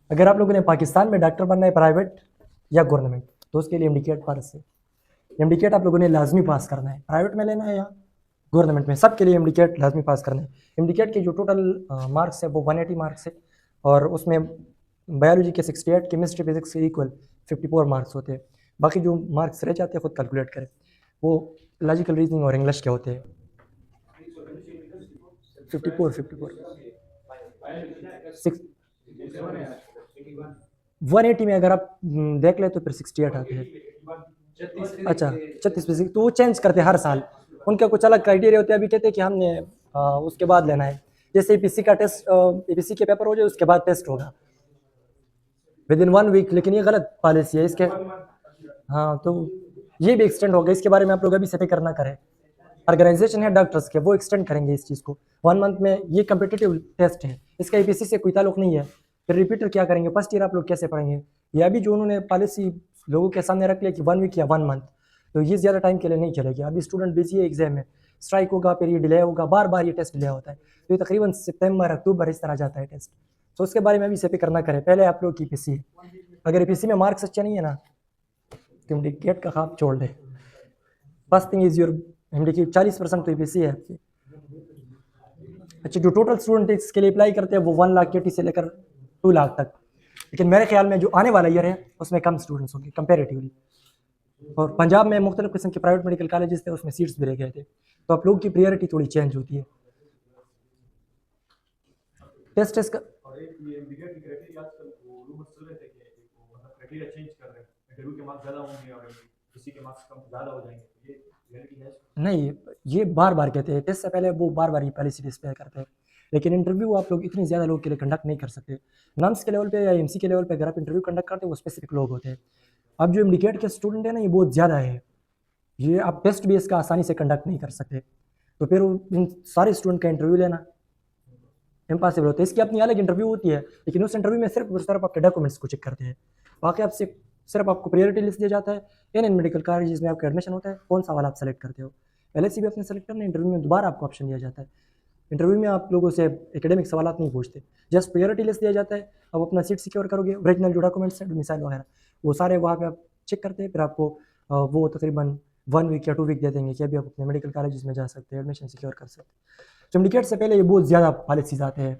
अगर आप लोगों ने पाकिस्तान में डॉक्टर बनना है प्राइवेट या गवर्नमेंट, तो उसके लिए एमडीकेट पास है। एमडीकेट आप लोगों ने लाजमी पास करना है, प्राइवेट में लेना है या गवर्नमेंट में, सबके लिए एमडीकेट लाजमी पास करना है। एमडीकेट के जो टोटल मार्क्स है वो 180 मार्क्स है, और उसमें बायोलॉजी के 68, केमिस्ट्री फिजिक्स के इक्वल 54 मार्क्स होते हैं। बाकी जो मार्क्स रह जाते हैं खुद कैलकुलेट करें, वो लॉजिकल रीजनिंग और इंग्लिश के होते हैं। 54 सिक्स 180 में अगर आप देख ले तो फिर 68 आते हैं। अच्छा, 36 तो वो चेंज करते हैं हर साल, उनका कुछ अलग क्राइटेरिया होते हैं। अभी कहते हैं कि हमने उसके बाद लेना है, जैसे एपीसी का टेस्ट, एपीसी के पेपर हो जाए उसके बाद टेस्ट होगा विद इन 1 वीक, लेकिन ये गलत पॉलिसी है इसके। हाँ, तो ये भी एक्सटेंड होगा, इसके बारे में आप लोग अभी से फिक्र ना करें। ऑर्गेनाइजेशन है डॉक्टर्स के, वो एक्सटेंड करेंगे इस चीज़ को 1 मंथ में। ये कम्पिटिटिव टेस्ट है, इसका एपीसी से कोई ताल्लुक नहीं है। फिर रिपीटर क्या करेंगे, फर्स्ट ईयर आप लोग कैसे पढ़ेंगे? ये अभी जो उन्होंने पॉलिसी लोगों के सामने रख लिया कि 1 वीक या 1 मंथ, तो ये ज़्यादा टाइम के लिए नहीं चलेगी। अभी स्टूडेंट बिजी है एग्जाम में, स्ट्राइक होगा, फिर ये डिले होगा, बार बार ये टेस्ट डिले होता है, तो ये तकरीबन सितंबर अक्टूबर इस तरह जाता है टेस्ट। तो उसके बारे में अभी से फिक्र ना करें, पहले आप लोग की पीसी है। अगर पीसी में मार्क्स अच्छे नहीं है ना, तो एमडीकेट का ख्वाब छोड़ दे। First thing is your MDCAT 40% तो पीसी है आपकी। अच्छा, जो टोटल स्टूडेंट इसके लिए अप्लाई करते हैं वो 1 लाख के से लेकर 2 लाख तक, लेकिन मेरे ख्याल में जो आने वाला ईयर है उसमें कम स्टूडेंट्स होंगे कंपेरेटिवली। और पंजाब में मुख्तलिफ किस्म के प्राइवेट मेडिकल कॉलेजेस थे, उसमें सीट्स भी रह गए थे, तो आप लोगों की प्रायोरिटी थोड़ी चेंज होती है। टेस्ट टेस्ट का और एक ये एमडीकेट की क्राइटेरिया आजकल वो रूमर्स चल रहे थे कि वो मतलब क्राइटेरिया चेंज कर रहे हैं, इंटरव्यू के मार्क्स ज़्यादा होंगे और किसी के मार्क्स कम ज़्यादा हो जाएंगे, तो ये रियलिटी है? नहीं, ये बार बार कहते हैं, टेस्ट से पहले वो बार बार ये पॉलिसी डिस्प्ले करते हैं, लेकिन इंटरव्यू आप लोग इतनी ज़्यादा लोग के लिए कंडक्ट नहीं कर सकते। नम्स के लेवल पे या एमसी के लेवल पे अगर आप इंटरव्यू कंडक्ट करते हैं वो स्पेसिफिक लोग होते हैं। अब जो एमडीकेट के स्टूडेंट है ना, ये बहुत ज़्यादा है, ये आप टेस्ट बेस का आसानी से कंडक्ट नहीं कर सकते, तो फिर इन सारे स्टूडेंट का इंटरव्यू लेना इम्पॉसिबल होता है। इसकी अपनी अलग इंटरव्यू होती है, लेकिन उस इंटरव्यू में सिर्फ और सिर्फ आपके डॉक्यूमेंट्स को चेक करते हैं। बाकी आपसे सिर्फ आपको प्रायोरिटी लिस्ट दिया जाता है, इन मेडिकल कॉलेज में आपका एडमिशन होता है, कौन सा वाला आप सेलेक्ट करते हो। एलएससी भी आपने सेलेक्ट करना है, इंटरव्यू में दोबारा आपको ऑप्शन दिया जाता है। इंटरव्यू में आप लोगों से एकेडमिक सवाल नहीं पूछते, जस्ट प्रायोरिटी लिस्ट दिया जाता है। अब अपना सीट सिक्योर करोगे, ओरिजिनल जो डॉक्यूमेंट्स हैं, मिसाइल वगैरह, वो सारे वहाँ पे आप चेक करते हैं, फिर आपको वो तकरीबन 1 वीक या 2 वीक दे देंगे कि अभी आप अपने मेडिकल कॉलेज में जा सकते हैं, एडमिशन सिक्योर कर सकते हैं। सिंडिकेट से पहले ये बहुत ज़्यादा पॉलिसीज आते हैं,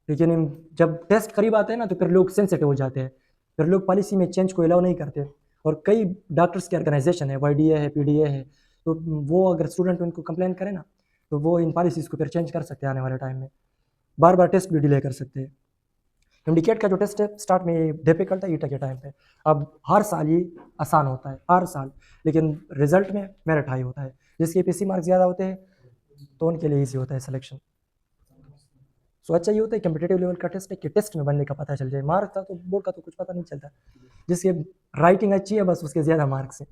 लेकिन जब टेस्ट करीब आते हैं ना तो फिर लोग सेंसिटिव हो जाते हैं, फिर लोग पॉलिसी में चेंज को अलाउ नहीं करते। और कई डॉक्टर्स के ऑर्गेनाइजेशन है, वाईडीए है, पीडीए है, तो वो अगर स्टूडेंट उनको कंप्लेन करें ना, तो वो इन पॉलिसीज़ को फिर चेंज कर सकते हैं आने वाले टाइम में, बार बार टेस्ट भी डिले कर सकते हैं। इंडिकेट का जो टेस्ट है स्टार्ट में डिफिकल्ट है ईटा के टाइम पे, अब हर साल ये आसान होता है हर साल, लेकिन रिजल्ट में मेरिट हाई होता है। जिसके पीसी मार्क्स ज़्यादा होते हैं तो उनके लिए ईजी होता है सिलेक्शन। सो अच्छा ये होता है कम्पिटेटिव लेवल का टेस्ट है कि टेस्ट में बनने का पता चल जाए, मार्क्स का तो बोर्ड का तो कुछ पता नहीं चलता। जिसकी राइटिंग अच्छी है बस उसके ज़्यादा मार्क्स है,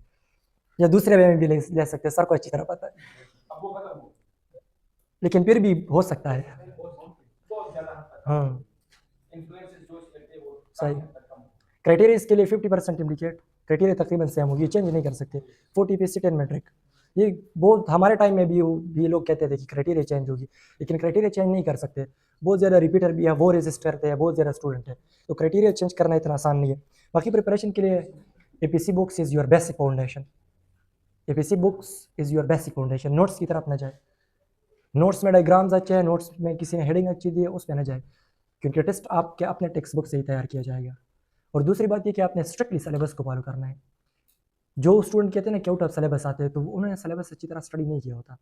या दूसरे वे में भी ले सकते हैं, सर को अच्छी तरह पता है, अब वो खत्म हो लेकिन फिर भी हो सकता है। बहुत ज़्यादा हद तक हाँ इन्फ्लुएंसेस जो करते हैं वो सही। काफ़ी हद तक कम हो। क्राइटेरिया इसके लिए 50% इंडिकेट, क्राइटेरिया तकरीबन सेम होगी, चेंज नहीं कर सकते। 40 पीसी 10 मेट्रिक, ये बहुत हमारे टाइम में भी लोग कहते थे कि क्राइटेरिया चेंज होगी, लेकिन क्राइटेरिया चेंज नहीं कर सकते। बहुत ज़्यादा रिपीटर भी है, वो रजिस्ट करते हैं, बहुत ज़्यादा स्टूडेंट है, तो क्राइटेरिया चेंज करना इतना आसान नहीं है। बाकी प्रिपरेशन के लिए APC books is your basic foundation, APC books is your basic foundation. Notes की तरफ ना जाए, नोट्स में डायग्राम्स अच्छे हैं, नोट्स में किसी ने हेडिंग अच्छी दी है उस पर ना जाए, क्योंकि टेस्ट आपके अपने टेक्स्ट बुक से ही तैयार किया जाएगा। और दूसरी बात ये कि आपने स्ट्रिक्टली सिलेबस को फॉलो करना है। जो स्टूडेंट कहते हैं ना कि आउट ऑफ सिलेबस आते हैं, तो उन्होंने सिलेबस अच्छी तरह स्टडी नहीं किया होता।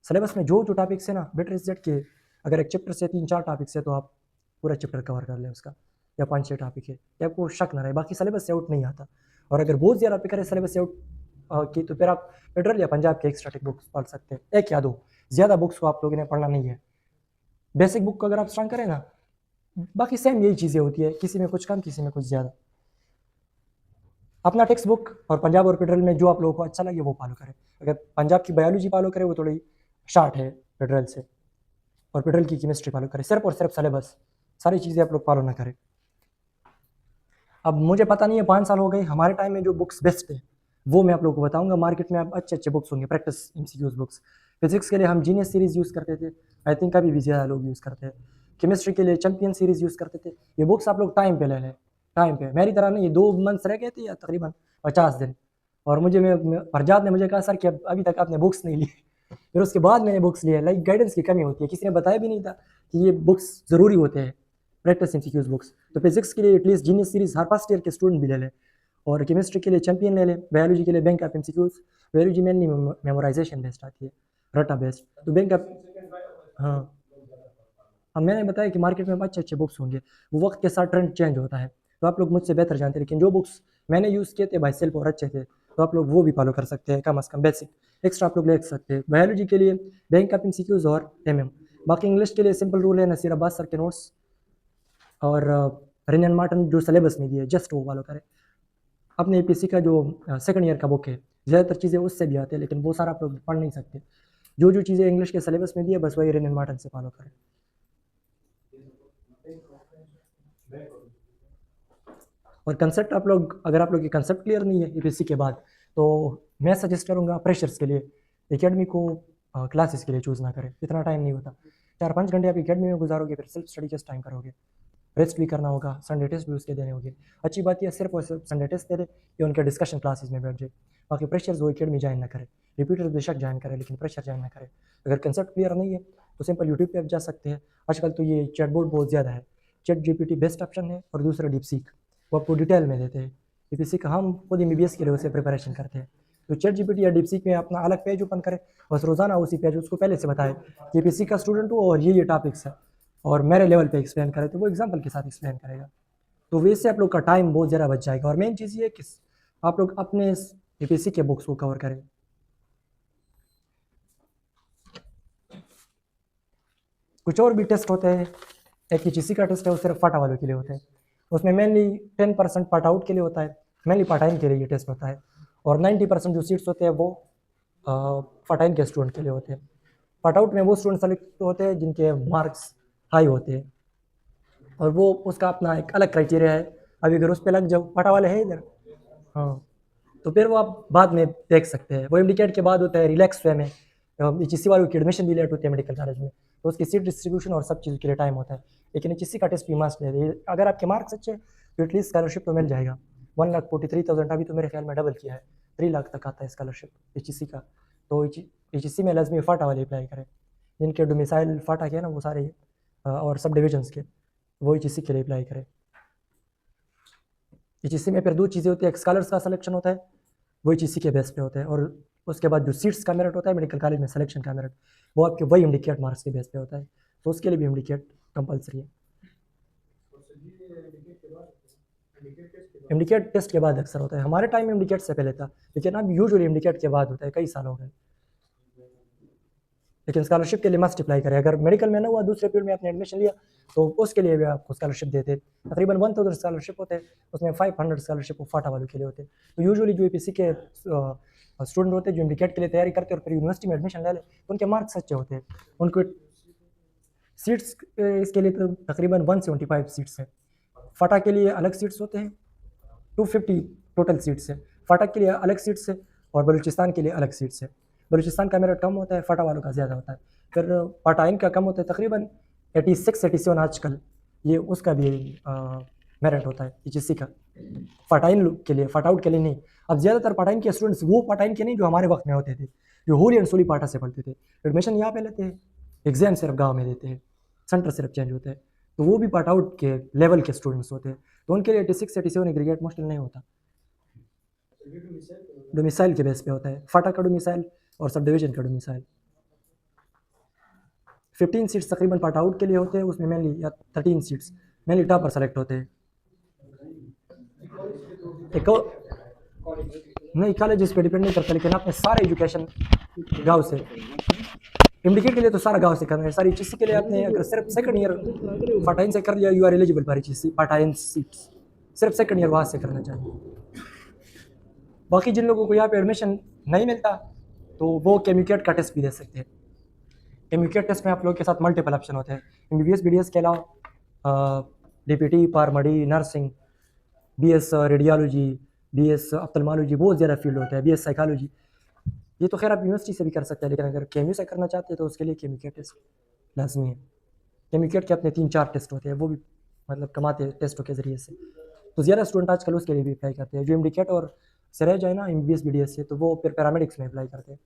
सिलेबस में जो जो टॉपिक्स है ना, बेटर इज दैट के अगर एक चैप्टर से 3-4 टॉपिक्स है तो आप पूरा चैप्टर कवर कर लें उसका, या 5-6 टॉपिक है, या आपको शक ना रहे, बाकी सिलेबस से आउट नहीं आता। और अगर बहुत ज़्यादा फिक्र है सिलेबस से आउट की, तो फिर आप फेडरल या पंजाब के एक्स्ट्रा टेक बुक्स पढ़ सकते हैं, 1 या 2, ज़्यादा बुक्स को आप लोगों ने पढ़ना नहीं है। बेसिक बुक को अगर आप स्ट्रांग करें ना, बाकी सेम यही चीज़ें होती है, किसी में कुछ कम किसी में कुछ ज़्यादा। अपना टेक्स्ट बुक और पंजाब और फेडरल में जो आप लोगों को अच्छा लगे वो फॉलो करें। अगर पंजाब की बायोलॉजी फॉलो करें वो थोड़ी शार्ट है फेडरल से, और फेडरल की केमिस्ट्री फॉलो करें, सिर्फ और सिर्फ सिलेबस, सारी चीज़ें आप लोग फॉलो ना करें। अब मुझे पता नहीं है, 5 साल हो गए, हमारे टाइम में जो बुक्स बेस्ट है वो मैं आप लोगों को बताऊंगा। मार्केट में अब अच्छे अच्छे बुक्स होंगे, प्रैक्टिस एमसीक्यूज बुक्स। फिजिक्स के लिए हम जीनियस सीरीज़ यूज़ करते थे, आई थिंक अभी भी ज़्यादा लोग यूज़ करते हैं, केमिस्ट्री के लिए चैम्पियन सीरीज़ यूज़ करते थे। ये बुक्स आप लोग टाइम पे ले लें, टाइम पे। मेरी तरह नहीं, ये 2 मंथ्स रह गए थे या तकरीबन 50 दिन, और मुझे मैं फरजाद ने मुझे कहा सर कि अब अभी तक आपने बुक्स नहीं ली। फिर उसके बाद मैंने बुक्स लिए। लाइक गाइडेंस की कमी होती है, किसी ने बताया भी नहीं था कि ये बुक्स ज़रूरी होते हैं, प्रैक्टिस एमसीक्यूज़ बुक्स। तो फिजिक्स के लिए एटलीस्ट जीनियस सीरीज़ हर फर्स्ट ईयर के स्टूडेंट भी ले लें, और केमिस्ट्री के लिए चैम्पियन ले लें, बायोलॉजी के लिए bank of MCQs. Biology mainly memorisation based आती है, रटा बेस्ड, तो बैंक ऑफ, हाँ। अब मैंने बताया कि मार्केट में अच्छे अच्छे बुक्स होंगे, वो वक्त के साथ ट्रेंड चेंज होता है, तो आप लोग मुझसे बेहतर जानते हैं। लेकिन जो बुक्स मैंने यूज़ किए थे बाई सेल्फ और अच्छे थे, तो आप लोग वो भी फॉलो कर सकते हैं, कम अज़ कम बेसिक एक्स्ट्रा आप लोग ले सकते हैं। बायोलॉजी के लिए बैंक ऑफ एमसीक्यूज़ और एमएम। बाकी इंग्लिश के लिए सिंपल रूल है, नसीर अब्बास सर के नोट्स और रिनन मार्टन जो सिलेबस में दिए, जस्ट वो फॉलो करें। अपने एपीसी का जो सेकंड ईयर का बुक है, ज़्यादातर चीज़ें उससे भी आती है, लेकिन वो सारा आप लोग पढ़ नहीं सकते। जो जो चीज़ें इंग्लिश के सिलेबस में दी है, बस वही रिनन मार्टन से फॉलो करें। और कंसेप्ट आप लोग, अगर आप लोग की कंसेप्ट क्लियर नहीं है यूपीएससी के बाद, तो मैं सजेस्ट करूँगा फ्रेशर्स के लिए एकेडमी को क्लासेस के लिए चूज़ ना करें। इतना टाइम नहीं होता, 4-5 घंटे आप एकेडमी में गुजारोगे, फिर सेल्फ स्टडी किस टाइम करोगे, रेस्ट भी करना होगा, संडे टेस्ट भी उसके देने होंगे। अच्छी बात यह सिर्फ और सिर्फ संडे टेस्ट दे दे या उनके डिस्कशन क्लासेस में बैठ जाए। बाकी प्रेशर्स वो एकेडमी ज्वाइन ना करे, रिपीटर बेशक ज्वाइन करे, लेकिन प्रेशर ज्वाइन ना करे। अगर कंसेप्ट क्लियर नहीं है तो सिंपल यूट्यूब पे आप जा सकते हैं। आजकल तो ये चैटबॉट बहुत ज़्यादा है, चैट जीपीटी बेस्ट ऑप्शन है, और दूसरा डीपसीक, वो आपको डिटेल में देते हैं। यूपीएससी का हम खुद एमबीबीएस के लिए उसे प्रिपरेशन करते हैं। तो चैट जीपीटी या डीपसीक में अपना अलग पेज ओपन करें, बस रोज़ाना उसी पेज उसको पहले से बताए कि यूपीएससी का स्टूडेंट हो और ये टॉपिक्स है, और मेरे लेवल पे एक्सप्लेन करे, तो वो एग्जाम्पल के साथ एक्सप्लेन करेगा। तो वैसे आप लोग का टाइम बहुत ज़्यादा बच जाएगा। और मेन चीज़ ये है कि आप लोग अपने यूपीएससी के बुक्स को कवर करें। कुछ और भी टेस्ट होते हैं, एक एचईसी का टेस्ट है, वो सिर्फ फाटा वालों के लिए होता है। उसमें मेनली 10% पार्ट आउट के लिए होता है, मेनली पार्ट टाइम के लिए ये टेस्ट होता है, और 90% जो सीट्स होते हैं वो पार्ट टाइम के स्टूडेंट के लिए होते हैं। पार्ट आउट में वो स्टूडेंट सेलेक्ट होते हैं जिनके मार्क्स हाई होते हैं, और वो उसका अपना एक अलग क्राइटेरिया है। अभी अगर उस पर लग जाओ, पाटा वाले हैं इधर, हाँ, तो फिर वो आप बाद में देख सकते हैं। वो इंडिकेट के बाद होता है रिलैक्स वे में। एचईसी वालों की एडमिशन भी लेट होती है मेडिकल कॉलेज में, तो उसकी सीट डिस्ट्रीब्यूशन और सब चीज़ के लिए टाइम होता है। लेकिन एचईसी का टेस्ट भी मस्ट है, अगर आपके मार्क्स अच्छे तो एटलीस्ट स्कॉलरशिप तो मिल जाएगा। 1,43,000 अभी तो मेरे ख्याल में डबल किया है, 3 लाख तक आता है स्कॉलरशिप एचईसी का। तो एचईसी में लाजमी फाटा वाले अप्लाई करें, जिनके डोमिसाइल फाटा के ना वो सारे और सब डिविजन्स के, वो एचईसी के लिए अप्लाई करें। एचईसी में फिर 2 चीज़ें होती है, एक स्कॉलर्स का सिलेक्शन होता है, वो एचईसी के बेस पे होता है, और उसके बाद जो सीट्स का मेरिट होता है मेडिकल कॉलेज में सिलेक्शन का मेरिट, वो आपके वही इंडिकेट मार्क्स के बेस पे होता है, तो उसके लिए भी इंडिकेट कंपलसरी है। इंडिकेट टेस्ट के बाद अक्सर होता है, हमारे टाइम में इंडिकेट से पहले था, लेकिन अब यूजुअली इंडिकेट के बाद होता है, कई साल हो गए। लेकिन स्कॉलरशिप के लिए मस्ट अप्लाई करें। अगर मेडिकल में ना हुआ, दूसरे फील्ड में आपने एडमिशन लिया, तो उसके लिए भी आपको स्कॉलरशिप देते हैं। तकरीबन 1000 स्कॉलरशिप होते हैं, उसमें 500 स्कॉलरशिप वो फाटा वालों के लिए होते हैं। तो यूजुअली जो एपीसी के स्टूडेंट होते हैं जो इंडिकेट के लिए तैयारी करते हैं और फिर यूनिवर्सिटी में एडमिशन ले लें, तो उनके मार्क्स अच्छे होते हैं। उनको सीट्स इसके लिए तो तकरीबन 175 सीट्स है। फाटा के लिए अलग सीट्स होते हैं, 250 टोटल सीट्स है। फाटा के लिए अलग सीट्स है, और बलूचिस्तान के लिए अलग सीट्स है। बलूचिस्तान का मेरिट कम होता है, फाटा वालों का ज़्यादा होता है। फिर पाटाइन का कम होता है, तकरीबन 86-87 आजकल, ये उसका भी मेरिट होता है एचएससी का। फाटाइन के लिए, फाट आउट के लिए नहीं। अब ज़्यादातर पाटाइन के स्टूडेंट्स वो पाटाइन के नहीं जो हमारे वक्त में होते थे, जो होली एंड सोली पाटा से पढ़ते थे, एडमिशन यहाँ पे लेते हैं, एग्जाम सिर्फ गाँव में देते हैं, सेंटर सिर्फ चेंज होते हैं, तो वो भी पार्ट आउट के लेवल के स्टूडेंट्स होते हैं, तो उनके लिए 86-87 एग्रीगेट मुश्किल नहीं होता। डोमिसाइल के बेस पे होता है, फाटा का डोमिसाइल और सब डिवीजन का डोमिसाइल। 15 सीट्स तकरीबन पार्ट आउट के लिए होते हैं, उसमें मेनली या 13 सीट्स मेनली टॉपर सेलेक्ट होते हैं। एक नहीं, कॉलेजेस पे डिपेंड नहीं करता, लेकिन आपने सारे एजुकेशन गांव से, इंडिकेट के लिए तो सारा गांव से करना है। सारी चीज़ के लिए आपने अगर सिर्फ सेकंड ईयर पाटाइन से कर लिया, you are eligible for HEC पाटाइन सीट्स, सिर्फ सेकंड ईयर वहाँ से करना चाहिए। बाकी जिन लोगों को यहाँ पे एडमिशन नहीं मिलता, तो वो केमिकेट का टेस्ट भी दे सकते हैं। केमिकेट टेस्ट में आप लोगों के साथ मल्टीपल ऑप्शन होते हैं, एमबीबीएस बीडीएस के अलावा DPT, PharmD, nursing, BS radiology, BS ophthalmology, बहुत ज़्यादा फील्ड होता है, बीएस साइकोलॉजी। ये तो खैर आप यूनिवर्सिटी से भी कर सकते हैं, लेकिन अगर केएमयू से करना चाहते हैं तो उसके लिए केमिकेट टेस्ट लाजमी है। केमिकेट के अपने 3-4 टेस्ट होते हैं, वो भी मतलब कमाते हैं टेस्टों के ज़रिए से। तो ज़्यादा स्टूडेंट आजकल उसके लिए भी अप्लाई करते हैं। जो एमडी कैट और से रह जाए ना एमबीबीएस बीडीएस से, तो वो फिर पैरामेडिक्स में अप्लाई करते हैं।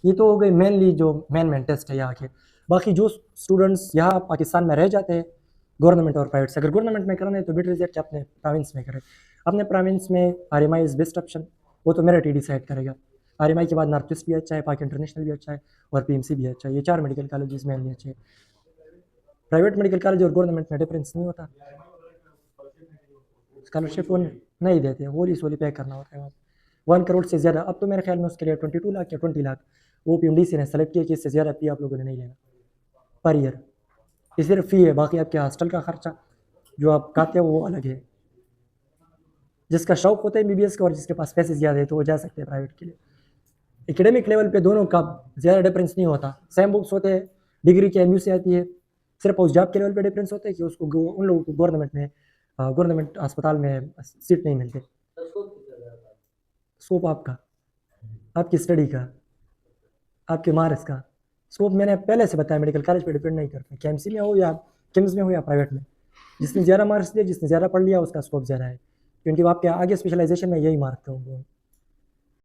ये तो हो गए मेनली जो मेन टेस्ट है यहाँ के। बाकी जो स्टूडेंट्स यहाँ पाकिस्तान में रह जाते हैं गवर्नमेंट और प्राइवेट से, अगर गवर्नमेंट में करना है तो बेटर रिजल्ट अपने प्रोविंस में करें। अपने प्रोविंस में आरएमआई इज़ बेस्ट ऑप्शन, वो तो मेरिट ही डिसाइड करेगा। आरएमआई के बाद नॉर्थ ईस्ट भी अच्छा है, पाक इंटरनेशनल भी अच्छा है और पीएमसी भी अच्छा है। ये 4 मेडिकल कॉलेजेस मेनली अच्छे हैं। प्राइवेट मेडिकल कॉलेज और गवर्नमेंट में डिफरेंस नहीं होता। स्कॉलरशिप वो नहीं देते, वो ही पे करना होता है वहाँ। 1 करोड़ से ज़्यादा, अब तो मेरे ख्याल में उसके लिए 22 लाख या 20 लाख वो पीएमडीसी ने सेलेक्ट किया कि इससे ज़्यादा फी आप लोगों ने नहीं लेना पर ईयर। ये सिर्फ फ़ी है, बाकी आपके हॉस्टल का खर्चा जो आप खाते हैं वो अलग है। जिसका शौक होता है एमबीबीएस का और जिसके पास पैसे ज़्यादा है तो वो जा सकते हैं प्राइवेट के लिए। एकेडमिक लेवल पे दोनों का ज़्यादा डिफरेंस नहीं होता, सेम बुक्स होते हैं, डिग्री के एमयू से आती है। सिर्फ पोस्ट जॉब के लेवल पे डिफरेंस होता है कि उसको उन लोगों को गवर्नमेंट अस्पताल में सीट नहीं मिलती। स्कोप आपका, आपकी स्टडी का, आपके मार्क्स का स्कोप मैंने पहले से बताया मेडिकल कॉलेज पे डिपेंड नहीं करता, केएमसी में हो या किम्स में हो या प्राइवेट में। जिसने ज़्यादा मार्क्स दिए, जिसने ज़्यादा पढ़ लिया उसका स्कोप ज़्यादा है, क्योंकि वो आपके आगे स्पेशलाइजेशन में यही मार्क्स होंगे।